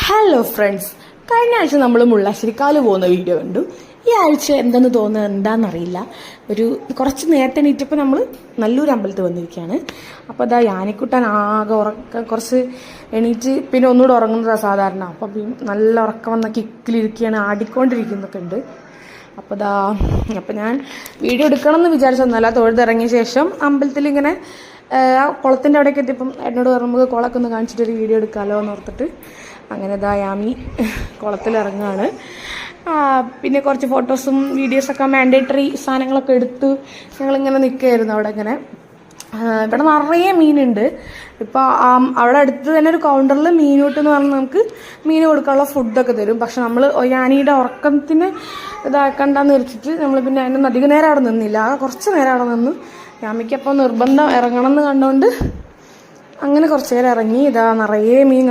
Hello friends, കഴിഞ്ഞ ആഴ്ച നമ്മൾ മുള്ളശ്ശേരിക്കാല് പോകുന്ന വീഡിയോ കണ്ടു. ഈ ആഴ്ച എന്തെന്ന് തോന്നുന്നത് എന്താണെന്നറിയില്ല. കുറച്ച് നേരത്തെ എണീറ്റപ്പോൾ നമ്മൾ നല്ലൊരു അമ്പലത്തിൽ വന്നിരിക്കുകയാണ്. അപ്പോൾ അതാ യാനിക്കുട്ടൻ ആകെ കുറച്ച് എണീറ്റ് പിന്നെ ഒന്നുകൂടെ ഉറങ്ങുന്നതാണ് സാധാരണ. അപ്പം നല്ല ഉറക്കം വന്ന കിക്കിലിരിക്കുകയാണ്, ആടിക്കൊണ്ടിരിക്കുന്നൊക്കെ ഉണ്ട്. അപ്പം ഞാൻ വീഡിയോ എടുക്കണം എന്ന് വിചാരിച്ചൊന്നുമല്ല. തൊഴുതിറങ്ങിയ ശേഷം അമ്പലത്തിൽ ഇങ്ങനെ ആ കുളത്തിൻ്റെ അവിടേക്ക് എത്തിയപ്പം എന്നോട് പറയുമ്പോൾ കുളമൊക്കെ ഒന്ന് കാണിച്ചിട്ടൊരു വീഡിയോ എടുക്കാമല്ലോ എന്ന് ഓർത്തിട്ട് അങ്ങനെ യാമി കുളത്തിലിറങ്ങുകയാണ്. പിന്നെ കുറച്ച് ഫോട്ടോസും വീഡിയോസൊക്കെ മാൻഡേറ്ററി സാധനങ്ങളൊക്കെ എടുത്ത് ഞങ്ങളിങ്ങനെ നിൽക്കുകയായിരുന്നു. അവിടെ ഇങ്ങനെ ഇവിടെ നിറയെ മീനുണ്ട്. ഇപ്പോൾ അവിടെ അടുത്ത് തന്നെ ഒരു കൗണ്ടറിൽ മീനൂട്ട് എന്ന് പറഞ്ഞാൽ നമുക്ക് മീൻ കൊടുക്കാനുള്ള ഫുഡൊക്കെ തരും. പക്ഷെ നമ്മൾ യാനിയുടെ ഉറക്കത്തിന് ഇതാക്കണ്ടെന്ന് വെച്ചിട്ട് നമ്മൾ പിന്നെ അതിനൊന്നും അധികം നേരം അവിടെ നിന്നില്ല. കുറച്ച് നേരം അവിടെ നിന്ന് യാമിക്കപ്പോൾ നിർബന്ധം ഇറങ്ങണം എന്ന് കണ്ടുകൊണ്ട് അങ്ങനെ കുറച്ച് നേരം ഇറങ്ങി. നിറയെ മീൻ